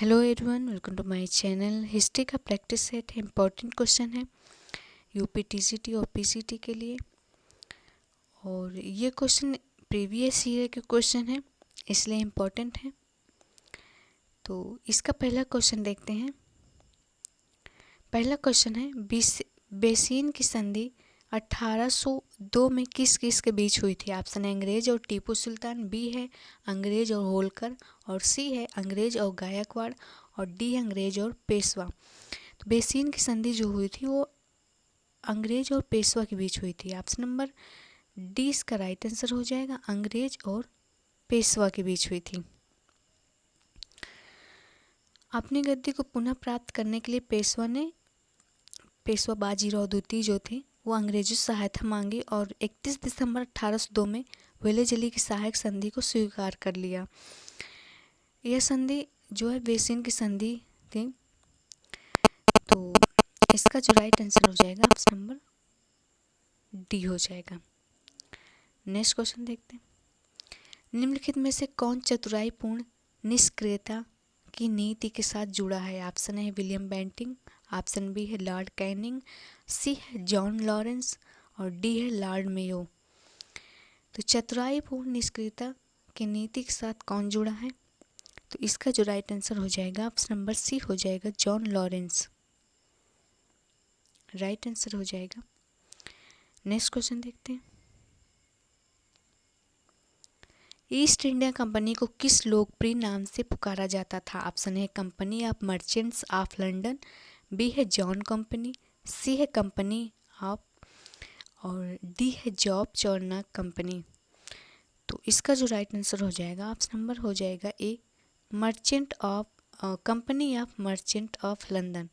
Hello everyone, welcome to my channel. History का practice set है, important question है UP TCT और PCT के लिए। और ये क्वेश्चन प्रीवियस ईयर के क्वेश्चन है, इसलिए इम्पोर्टेंट है। तो इसका पहला क्वेश्चन देखते हैं। पहला क्वेश्चन है, बेसिन की संधि 1802 में किस किस के बीच हुई थी? ऑप्शन है अंग्रेज और टीपू सुल्तान, बी है अंग्रेज और होलकर, और सी है अंग्रेज और गायकवाड़, और डी अंग्रेज और पेशवा। तो बेसिन की संधि जो हुई थी वो अंग्रेज और पेशवा के बीच हुई थी। ऑप्शन नंबर डी इसका राइट आंसर हो जाएगा, अंग्रेज और पेशवा के बीच हुई थी। अपनी गद्दी को पुनः प्राप्त करने के लिए पेशवा बाजीराव द्वितीय जो थे वो अंग्रेजों से सहायता मांगी और 31 दिसंबर 1802 में वेलेजली की सहायक संधि को स्वीकार कर लिया। यह संधि जो है बेसिन की संधि थी। तो इसका जो राइट आंसर हो जाएगा ऑप्शन नंबर डी हो जाएगा। नेक्स्ट क्वेश्चन देखते हैं। निम्नलिखित में से कौन चतुराईपूर्ण निष्क्रियता की नीति के साथ जुड़ा है? ऑप्शन है विलियम बेंटिंग, ऑप्शन बी है लॉर्ड कैनिंग, सी है जॉन लॉरेंस, और डी है लॉर्ड मेयो। तो चतुराईपूर्ण निष्क्रियता की नीति के साथ कौन जुड़ा है? तो इसका जो राइट आंसर हो जाएगा ऑप्शन नंबर सी हो जाएगा, जॉन लॉरेंस। राइट आंसर हो जाएगा। नेक्स्ट क्वेश्चन देखते हैं। ईस्ट इंडिया कंपनी को किस लोकप्रिय नाम से पुकारा जाता था? ऑप्शन है company of merchants of London, B है जॉन कंपनी, सी है कंपनी ऑफ, और डी है जॉब चौरना कंपनी। तो इसका जो राइट आंसर हो जाएगा ऑप्शन नंबर हो जाएगा A, merchant of, company of merchant of London.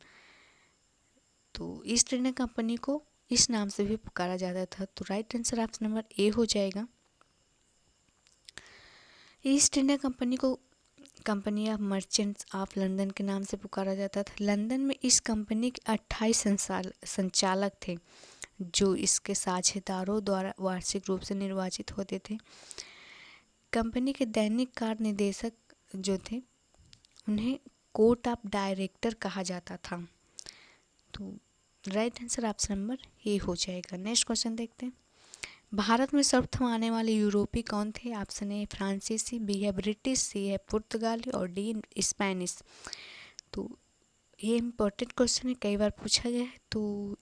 तो ईस्ट इंडिया कंपनी को इस नाम से भी पुकारा जाता था। तो right answer option number A हो जाएगा। ईस्ट इंडिया कंपनी को company of merchants of London के नाम से पुकारा जाता था। लंदन में इस कंपनी के 28 संचालक थे जो इसके साझेदारों द्वारा वार्षिक रूप से निर्वाचित होते थे। कंपनी के दैनिक कार्य निदेशक जो थे उन्हें कोर्ट ऑफ डायरेक्टर कहा जाता था। तो right answer option number A हो जाएगा। नेक्स्ट क्वेश्चन देखते हैं। भारत में सर्वप्रथम आने वाले यूरोपीय कौन थे? ऑप्शन ए फ्रांसीसी, बी है ब्रिटिश, सी है पुर्तगाली, और डी स्पेनिश। तो ये इम्पोर्टेंट क्वेश्चन है, कई बार पूछा गया है। तो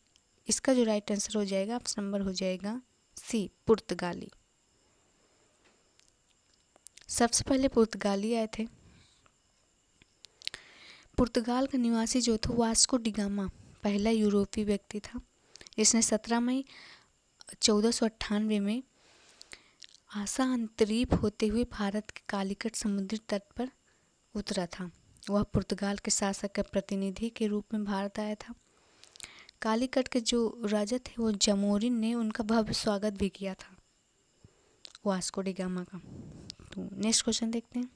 इसका जो राइट आंसर हो जाएगा ऑप्शन नंबर हो जाएगा सी, पुर्तगाली। सबसे पहले पुर्तगाली आए थे। पुर्तगाल का निवासी जो था वास्को डी गामा पहला यूरोपीय व्यक्ति था। इसने 17 मई 1498 में आसा अंतरीप होते हुए भारत के कालीकट समुद्री तट पर उतरा था। वह पुर्तगाल के शासक के प्रतिनिधि के रूप में भारत आया था। कालीकट के जो राजा थे वो जमोरिन ने उनका भव्य स्वागत भी किया था वास्को डी गामा का। तो नेक्स्ट क्वेश्चन देखते हैं।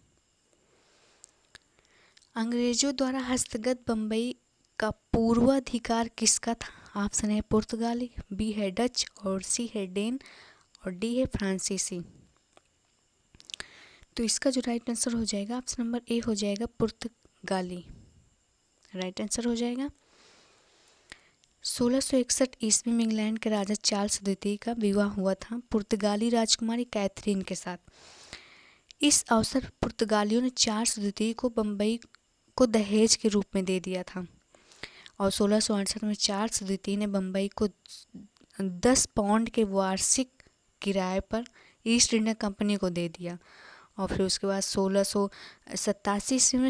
अंग्रेजों द्वारा हस्तगत बम्बई का पूर्वाधिकार किसका था? ऑप्शन है पुर्तगाली, बी है डच, और सी है डेन, और डी है फ्रांसीसी। तो इसका जो राइट आंसर हो जाएगा ऑप्शन नंबर ए हो जाएगा, पुर्तगाली। राइट आंसर हो जाएगा। 1661 ईस्वी में इंग्लैंड के राजा चार्ल्स द्वितीय का विवाह हुआ था पुर्तगाली राजकुमारी कैथरीन के साथ। इस अवसर पर पुर्तगालियों ने चार्ल्स द्वितीय को बम्बई को दहेज के रूप में दे दिया था, और 1668 में चार्ल्स द्वितीय ने बम्बई को 10 पाउंड के वार्षिक किराए पर ईस्ट इंडिया कंपनी को दे दिया। और फिर उसके बाद 1687 ईस्वी में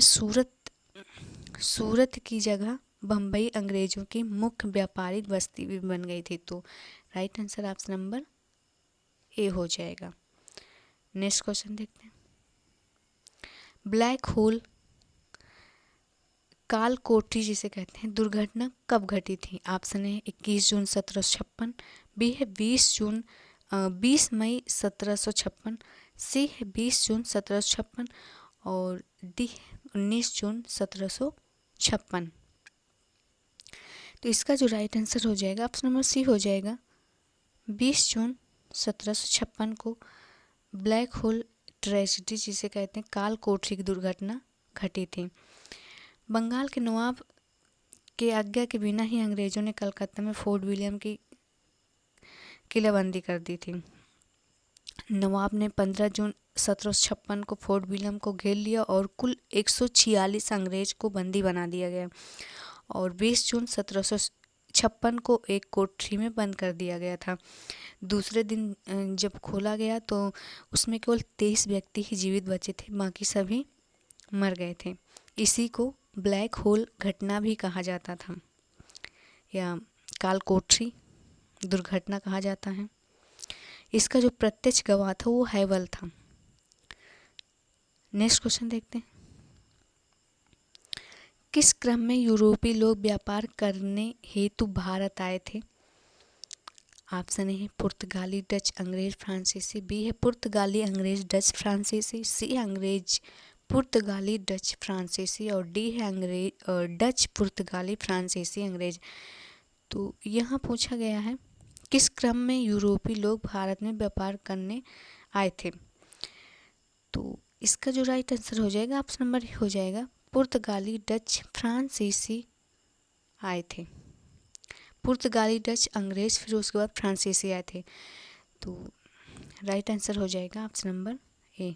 सूरत की जगह बम्बई अंग्रेजों की मुख्य व्यापारिक बस्ती भी बन गई थी। तो right answer option number A हो जाएगा। नेक्स्ट क्वेश्चन देखते हैं। ब्लैक होल काल कोठरी जिसे कहते हैं दुर्घटना कब घटी थी? ऑप्शन है 21 जून 1756, बी है 20 मई 1756, सी है 20 जून 1756, और डी 19 जून 1756। तो इसका जो राइट आंसर हो जाएगा ऑप्शन नंबर सी हो जाएगा, 20 जून 1756 को ब्लैक होल ट्रेजेडी जिसे कहते हैं काल कोठरी की दुर्घटना घटी थी। बंगाल के नवाब के आज्ञा के बिना ही अंग्रेजों ने कलकत्ता में फोर्ट विलियम की किलाबंदी कर दी थी। नवाब ने 15 जून 1756 को फोर्ट विलियम को घेर लिया और कुल 146 अंग्रेज को बंदी बना दिया गया और 20 जून 1756 को एक कोठरी में बंद कर दिया गया था। दूसरे दिन जब खोला गया तो उसमें केवल 23 व्यक्ति ही जीवित बचे थे, बाकी सभी मर गए थे। इसी को ब्लैक होल घटना भी कहा जाता था या काल कोठरी दुर्घटना कहा जाता है। इसका जो प्रत्यक्ष गवाह था वो हैवल था। नेक्स्ट क्वेश्चन देखते हैं। किस क्रम में यूरोपीय लोग व्यापार करने हेतु भारत आए थे? ऑप्शन ए है पुर्तगाली, डच, अंग्रेज, फ्रांसीसी। बी है पुर्तगाली, अंग्रेज, डच, फ्रांसीसी। सी अंग्रेज, पुर्तगाली, डच, फ्रांसीसी और डी है अंग्रेज डच, पुर्तगाली, फ्रांसीसी, अंग्रेज। तो यहाँ पूछा गया है किस क्रम में यूरोपीय लोग भारत में व्यापार करने आए थे। तो इसका जो राइट आंसर हो जाएगा ऑप्शन नंबर हो जाएगा पुर्तगाली, डच, फ्रांसीसी आए थे। पुर्तगाली, डच, अंग्रेज, फिर उसके बाद फ्रांसीसी आए थे। तो राइट आंसर हो जाएगा ऑप्शन नंबर ए।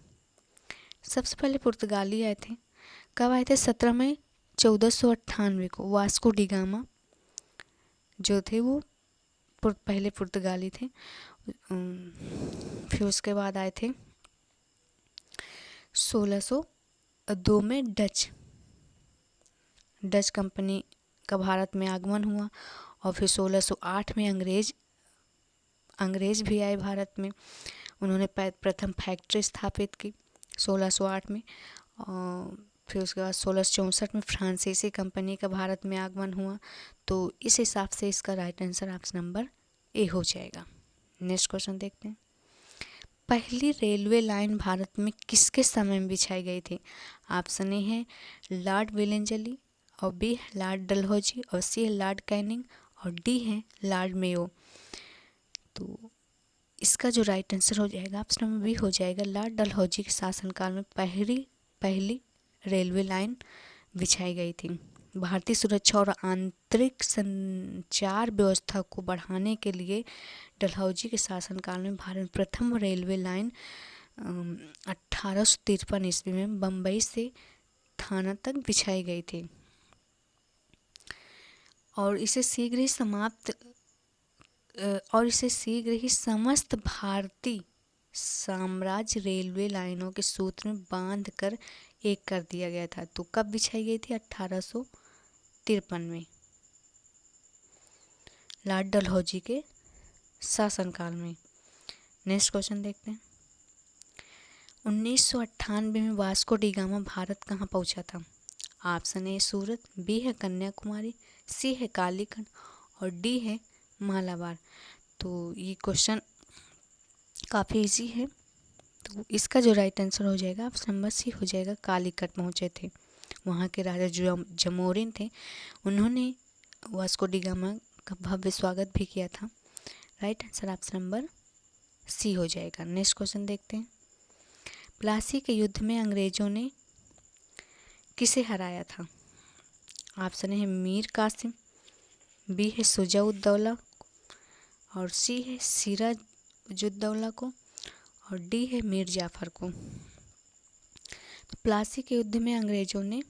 सबसे पहले पुर्तगाली आए थे। कब आए थे? 17 मई 1498 को। वास्को डी गामा जो थे वो पहले पुर्तगाली थे। फिर उसके बाद आए थे 1602 में डच कंपनी का भारत में आगमन हुआ और फिर 1608 में अंग्रेज भी आए भारत में। उन्होंने प्रथम फैक्ट्री स्थापित की 1608 में और फिर उसके बाद 1664 में फ्रांसीसी कंपनी का भारत में आगमन हुआ। तो इस हिसाब से इसका right answer option number A हो जाएगा। नेक्स्ट क्वेश्चन देखते हैं। पहली रेलवे लाइन भारत में किसके समय में बिछाई गई थी? ऑप्शन ए है लॉर्ड वेलेंजली और बी है लॉर्ड डलहौजी और सी है लॉर्ड कैनिंग और डी है लॉर्ड मेयो। तो इसका जो राइट आंसर हो जाएगा ऑप्शन नंबर बी हो जाएगा। लॉर्ड डलहौजी के शासनकाल में पहली रेलवे लाइन बिछाई गई थी। भारतीय सुरक्षा और आंतरिक संचार व्यवस्था को बढ़ाने के लिए डलहौजी के शासनकाल में भारत में प्रथम रेलवे लाइन 1853 ईस्वी में बम्बई से थाना तक बिछाई गई थी और इसे शीघ्र ही समस्त भारतीय साम्राज्य रेलवे लाइनों के सूत्र में बांध कर एक कर दिया गया था। तो कब बिछाई गई थी? 1853 में लॉर्ड डलहौजी के शासनकाल में। नेक्स्ट क्वेश्चन देखते हैं। 1998 में वास्को डी गामा भारत कहाँ पहुंचा था? ऑप्शन ए सूरत, बी है कन्याकुमारी, सी है कालीकंठ और डी है मालाबार। तो ये क्वेश्चन काफ़ी इजी है। तो इसका जो राइट आंसर हो जाएगा ऑप्शन नंबर सी हो जाएगा, कालीकट पहुँचे थे। वहाँ के राजा जो जमोरिन थे उन्होंने वास्को डी गामा का भव्य स्वागत भी किया था। Right answer option number C हो जाएगा। नेक्स्ट क्वेश्चन देखते हैं। प्लासी के युद्ध में अंग्रेजों ने किसे हराया था? ऑप्शन है मीर कासिम, बी है शुजा-उद-दौला और सी है सिराजुद्दौला को और डी है मीर जाफर को। तो प्लासी के युद्ध में अंग्रेजों ने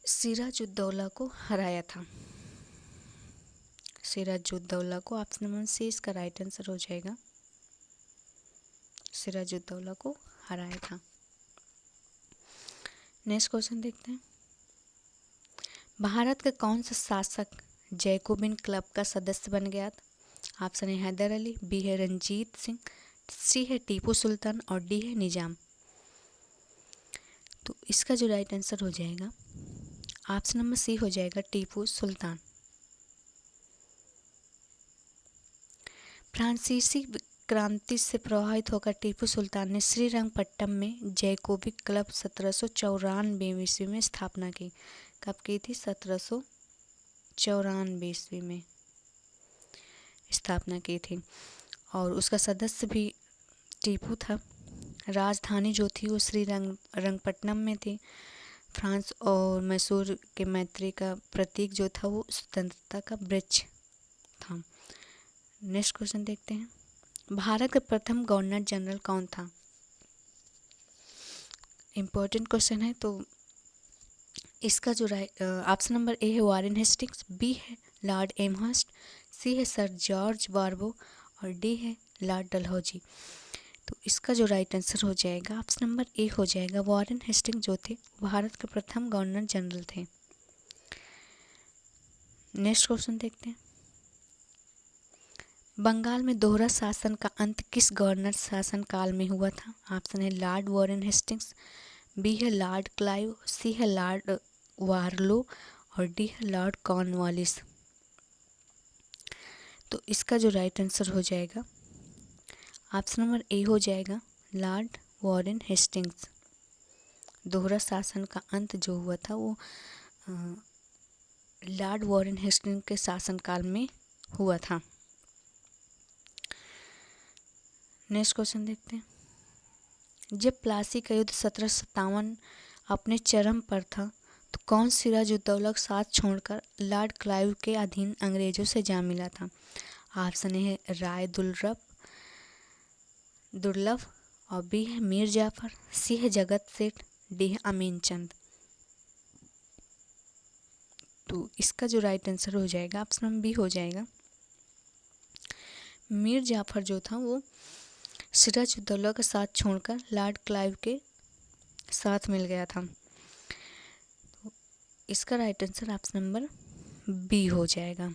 सिराजुद्दौला को हराया था। सिराजुद्दौला को ऑप्शन नंबर सी इसका राइट आंसर हो जाएगा। सिराजुद्दौला को हराया था। नेक्स्ट क्वेश्चन देखते हैं। भारत का कौन सा शासक जैकोबिन क्लब का सदस्य बन गया था? ऑप्शन है हैदर अली, बी है रंजीत सिंह, सी है टीपू सुल्तान और डी है निजाम। तो इसका जो राइट आंसर हो जाएगा ऑप्शन नंबर सी हो जाएगा, टीपू सुल्तान। फ्रांसीसी क्रांति से प्रभावित होकर टीपू सुल्तान ने श्रीरंगपट्टम में जैकोबिन क्लब 1794 ईस्वी में स्थापना की। कब की थी? 1794 ईस्वी में स्थापना की थी और उसका सदस्य भी टीपू था। राजधानी जो थी वो रंगपट्टनम में थी। फ्रांस और मैसूर के मैत्री का प्रतीक जो था वो स्वतंत्रता का वृक्ष था। नेक्स्ट क्वेश्चन देखते हैं, भारत का प्रथम गवर्नर जनरल कौन था? इम्पोर्टेंट क्वेश्चन है। तो इसका जो ऑप्शन नंबर ए है वारेन हेस्टिंग्स, बी है लॉर्ड एमहर्स्ट, सी है सर जॉर्ज बारबो और डी है लॉर्ड डलहौजी। तो इसका जो राइट आंसर हो जाएगा ऑप्शन नंबर ए हो जाएगा, वारेन हेस्टिंग जो थे भारत के प्रथम गवर्नर जनरल थे। नेक्स्ट क्वेश्चन देखते हैं, बंगाल में दोहरा शासन का अंत किस गवर्नर शासन काल में हुआ था? ऑप्शन है लॉर्ड वारेन हेस्टिंग्स, बी है लॉर्ड क्लाइव, सी है लॉर्ड वारलो और डी है लॉर्ड कॉर्नवालिस। तो इसका जो राइट आंसर हो जाएगा ऑप्शन नंबर ए हो जाएगा, लॉर्ड वारेन हेस्टिंग्स। दोहरा शासन का अंत जो हुआ था वो लॉर्ड वारेन हेस्टिंग्स के शासनकाल में हुआ था। नेक्स्ट क्वेश्चन देखते हैं, जब प्लासी का युद्ध 1757 अपने चरम पर था तो कौन सिराजुद्दौला का साथ छोड़कर लॉर्ड क्लाइव के अधीन अंग्रेजों से जा मिला था? ऑप्शन ए है राय दुर्लभ और बी है मीर जाफर, सी है जगत सेठ, डी है अमीन चंद। तो इसका जो राइट आंसर हो जाएगा ऑप्शन नंबर बी हो जाएगा, मीर जाफर जो था वो सिराजुद्दौला का साथ छोड़कर लॉर्ड क्लाइव के साथ मिल गया था। तो इसका right answer option number B हो जाएगा।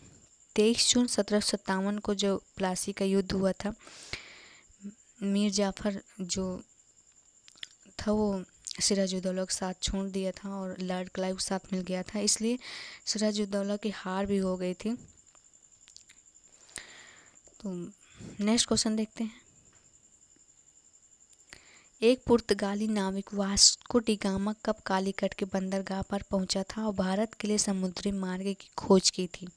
23 जून 1757 को जो प्लासी का युद्ध हुआ था, मीर जाफर जो था वो सिराजुद्दौला के साथ छोड़ दिया था और लॉर्ड क्लाइव के साथ मिल गया था, इसलिए सिराजुद्दौला की हार भी हो गई थी। तो नेक्स्ट क्वेश्चन देखते हैं, एक पुर्तगाली नाविक वास्को डी गामा कब कालीकट के बंदरगाह पर पहुंचा था और भारत के लिए समुद्री मार्ग की खोज की थी?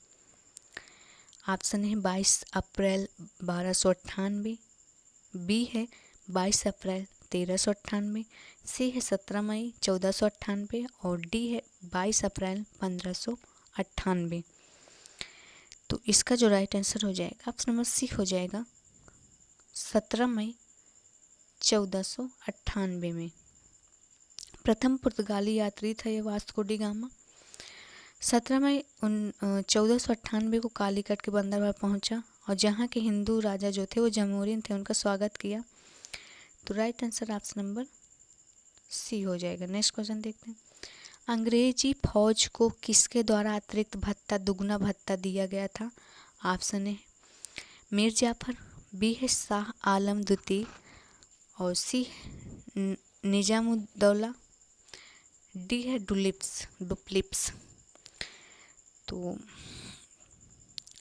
ऑप्शन है 22 अप्रैल 1298, बी है 22 अप्रैल 1398, सी है 17 मई 1498 और डी है 22 अप्रैल 1598। तो इसका जो राइट आंसर हो जाएगा ऑप्शन नंबर सी हो जाएगा, 17 मई 1498 में। प्रथम पुर्तगाली यात्री था ये वास्को डी गामा। 17 मई 1498 को कालीकट के बंदरगाह पहुंचा और जहां के हिंदू राजा जो थे वो जमहूरियन थे, उनका स्वागत किया। तो right answer option number C हो जाएगा। नेक्स्ट क्वेश्चन देखते हैं, अंग्रेजी फौज को किसके द्वारा अतिरिक्त भत्ता दुगना भत्ता दिया गया था? ऑप्शन है मीर जाफर, बी है शाह आलम द्वितीय और सी निजामुद्दौला, डी है डुप्लिप्स। तो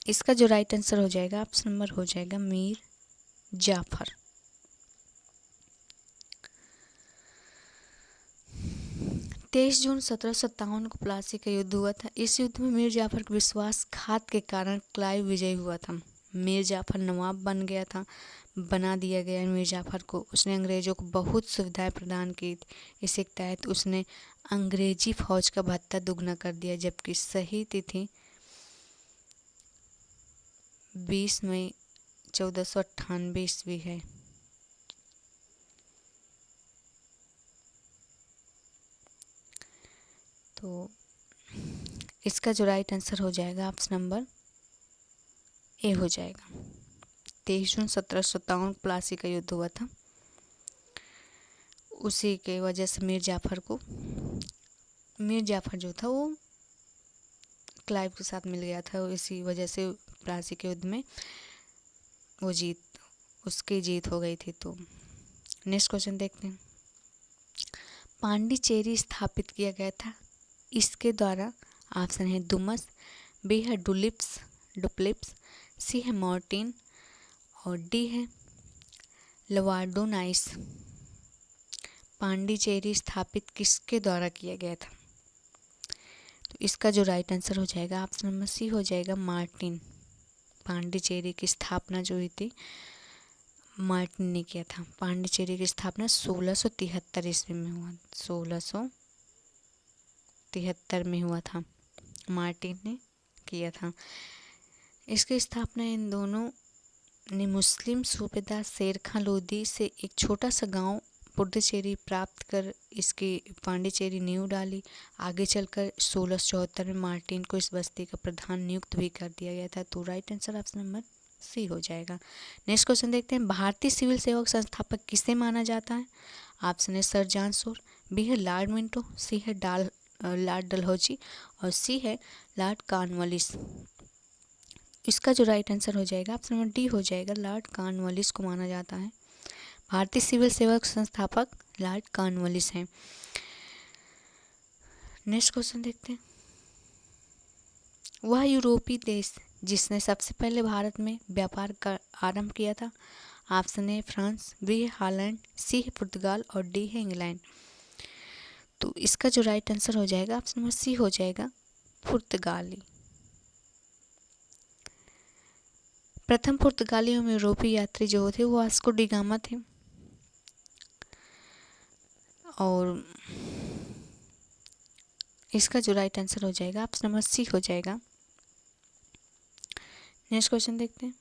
इसका जो राइट आंसर हो जाएगा ऑप्शन नंबर हो जाएगा मीर जाफर। तेईस जून 1757 को प्लासी का युद्ध हुआ था। इस युद्ध में मीर जाफर के विश्वासघात के कारण क्लाइव विजयी हुआ था। मीर जाफर नवाब बना दिया गया मीर जाफर को। उसने अंग्रेजों को बहुत सुविधाएं प्रदान की। इसी के तहत उसने अंग्रेजी फौज का भत्ता दुगना कर दिया, जबकि सही तिथि 20 मई 1498 ईस्वी है। तो इसका जो राइट आंसर हो जाएगा ऑप्शन नंबर ए हो जाएगा। 23 जून 1757 प्लासी का युद्ध हुआ था, उसी के वजह से मीर जाफर जो था वो क्लाइव के साथ मिल गया था। इसी वजह से प्लासी के युद्ध में उसकी जीत हो गई थी। तो नेक्स्ट क्वेश्चन देखते हैं, पांडिचेरी स्थापित किया गया था इसके द्वारा? ऑप्शन है दुमस, बी है डुप्लिप्स, सी है मार्टिन और डी है लवार्डोनाइस। पांडिचेरी स्थापित किसके द्वारा किया गया था? तो इसका जो राइट आंसर हो जाएगा ऑप्शन नंबर सी हो जाएगा, मार्टिन। पांडिचेरी की स्थापना जो हुई थी मार्टिन ने किया था। पांडिचेरी की स्थापना 1673 ईस्वी में हुआ, 1673 में हुआ था, मार्टिन ने किया था। इसकी स्थापना इन दोनों ने मुस्लिम सूबेदार शेर खां लोदी से एक छोटा सा गांव पुडुचेरी प्राप्त कर इसकी पांडिचेरी नींव डाली। आगे चलकर 1674 में मार्टिन को इस बस्ती का प्रधान नियुक्त भी कर दिया गया था। तो right answer option number C हो जाएगा। नेक्स्ट क्वेश्चन देखते हैं, भारतीय सिविल सेवा का संस्थापक किसे माना जाता है? ऑप्शन है सर जॉन शोर, बी है लॉर्ड मिंटो, सी है लॉर्ड डलहौजी और सी है लॉर्ड कॉर्नवालिस। इसका जो राइट आंसर हो जाएगा ऑप्शन नंबर डी हो जाएगा, लॉर्ड कॉर्नवालिस को माना जाता है। भारतीय सिविल सेवा के संस्थापक लॉर्ड कॉर्नवालिस हैं। नेक्स्ट क्वेश्चन देखते हैं, वह यूरोपीय देश जिसने सबसे पहले भारत में व्यापार का आरंभ किया था? ऑप्शन ए फ्रांस, बी है हॉलैंड, सी है पुर्तगाल और डी है इंग्लैंड। तो इसका जो राइट आंसर हो जाएगा ऑप्शन नंबर सी हो जाएगा, पुर्तगाली। प्रथम पुर्तगाली एवं यूरोपीय यात्री जो थे वो वास्को डी गामा थे और इसका जो राइट आंसर हो जाएगा ऑप्शन नंबर सी हो जाएगा। नेक्स्ट क्वेश्चन देखते हैं,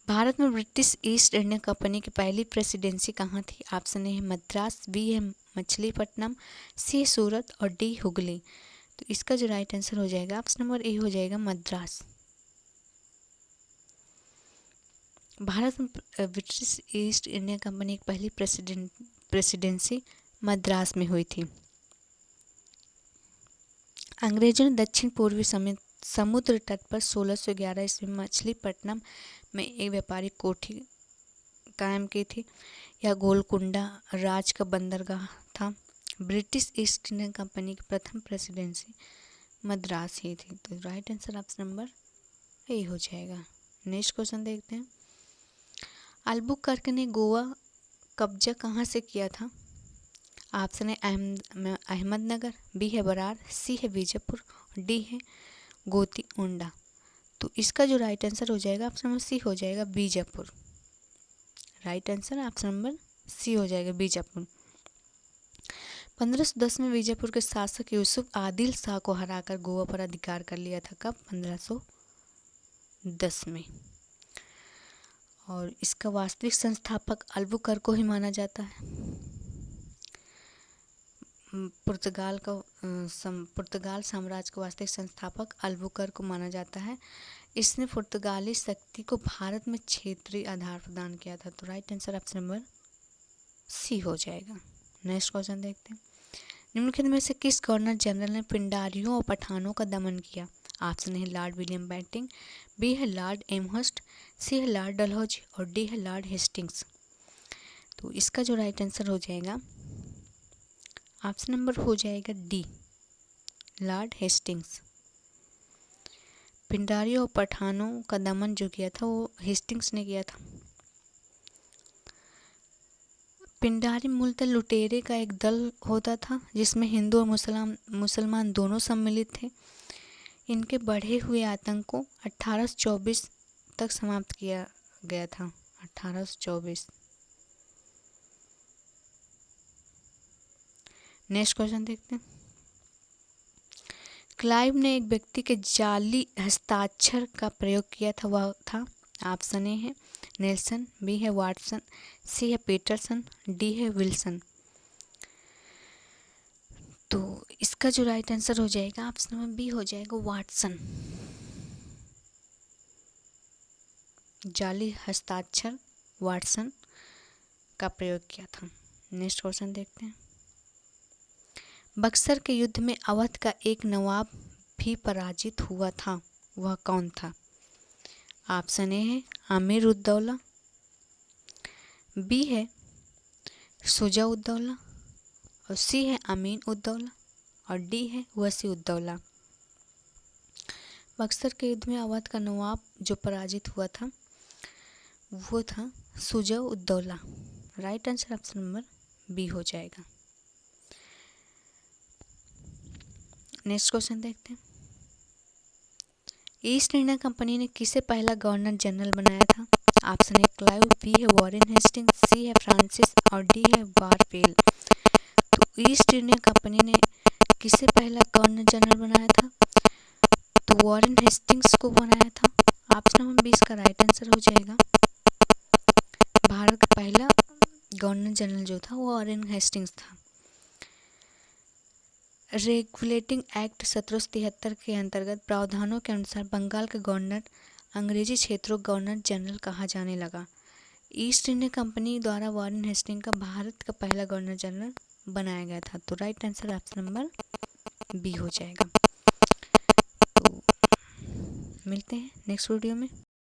भारत में ब्रिटिश ईस्ट इंडिया कंपनी की पहली प्रेसिडेंसी कहाँ थी? ऑप्शन ए है मद्रास, बी है मछलीपट्टनम, सी है सूरत और डी हुगली। तो इसका जो राइट आंसर हो जाएगा ऑप्शन नंबर ए हो जाएगा, मद्रास। भारत में ब्रिटिश ईस्ट इंडिया कंपनी की पहली प्रेसिडेंसी मद्रास में हुई थी। अंग्रेजों ने दक्षिण पूर्वी समुद्र तट पर 1611 ईस्वी में मछलीपट्टनम में एक व्यापारिक कोठी कायम की थी। यह गोलकुंडा राज का बंदरगाह था। ब्रिटिश ईस्ट इंडिया कंपनी की प्रथम प्रेसिडेंसी मद्रास ही थी। तो right answer option number A हो जाएगा। नेक्स्ट क्वेश्चन देखते हैं, अल्बुकर्क ने गोवा कब्जा कहाँ से किया था? ऑप्शन है अहमदनगर, बी है बरार, सी है बीजापुर, डी है गोतीओंडा। तो इसका जो राइट आंसर हो जाएगा ऑप्शन नंबर सी हो जाएगा, Bijapur. Right answer option number C हो जाएगा, बीजापुर। 1510 में बीजापुर के शासक यूसुफ आदिल शाह को हराकर गोवा पर अधिकार कर लिया था। कब? 1510 में। और इसका वास्तविक संस्थापक अल्बुकर्क को ही माना जाता है। पुर्तगाल साम्राज्य का वास्तविक संस्थापक अल्बुकर्क को माना जाता है। इसने पुर्तगाली शक्ति को भारत में क्षेत्रीय आधार प्रदान किया था। तो right answer option number C हो जाएगा। नेक्स्ट क्वेश्चन देखते हैं, निम्नलिखित में से किस गवर्नर जनरल ने पिंडारियों और पठानों का दमन किया? ऑप्शन है लॉर्ड विलियम बेंटिंग, बी है लॉर्ड एमहर्स्ट, सी है लॉर्ड डलहौजी और डी है लॉर्ड हेस्टिंग्स। तो इसका जो राइट आंसर हो जाएगा ऑप्शन नंबर हो जाएगा डी, लॉर्ड हेस्टिंग्स। पिंडारियों और पठानों का दमन जो किया था वो हेस्टिंग्स ने किया था। पिंडारी मूलतः लुटेरे का एक दल होता था जिसमें हिंदू और मुसलमान दोनों सम्मिलित थे। इनके बढ़े हुए आतंक को 1824 तक समाप्त किया गया था। 1824। नेक्स्ट क्वेश्चन देखते हैं, क्लाइव ने एक व्यक्ति के जाली हस्ताक्षर का प्रयोग किया था, वह था? ऑप्शन ए है नेल्सन, बी है वाटसन, सी है पीटरसन, डी है विल्सन। तो इसका जो राइट आंसर हो जाएगा ऑप्शन नंबर बी हो जाएगा, वाटसन। जाली हस्ताक्षर वाटसन का प्रयोग किया था। नेक्स्ट क्वेश्चन देखते हैं, बक्सर के युद्ध में अवध का एक नवाब भी पराजित हुआ था, वह कौन था? ऑप्शन ए है आमिर उद्दौला, बी है शुजा उद्दौला और सी है अमीन उद्दौला और डी है वसी उद्दौला। बक्सर के युद्ध में अवध का नवाब जो पराजित हुआ था वो था Shuja Uddaula. Right answer option number B हो जाएगा। नेक्स्ट क्वेश्चन देखते हैं, ईस्ट इंडिया कंपनी ने किसे पहला गवर्नर जनरल बनाया था? ऑप्शन ए क्लाइव, बी है वॉरेन हेस्टिंग, सी है फ्रांसिस और डी है वारपेल। तो ईस्ट इंडिया कंपनी ने किसे पहला गवर्नर जनरल बनाया था? तो वॉरेन हेस्टिंग्स को बनाया था। ऑप्शन नंबर 20 का राइट आंसर हो जाएगा। भारत का पहला गवर्नर जनरल जो था वो वॉरेन हेस्टिंग्स था। रेगुलेटिंग एक्ट 1773 के अंतर्गत प्रावधानों के अनुसार बंगाल का गवर्नर अंग्रेजी क्षेत्रों गवर्नर जनरल कहा जाने लगा। ईस्ट इंडिया कंपनी द्वारा वॉरेन हेस्टिंग का भारत का पहला गवर्नर जनरल बनाया गया था। तो right answer option number B हो जाएगा। तो मिलते हैं नेक्स्ट वीडियो में।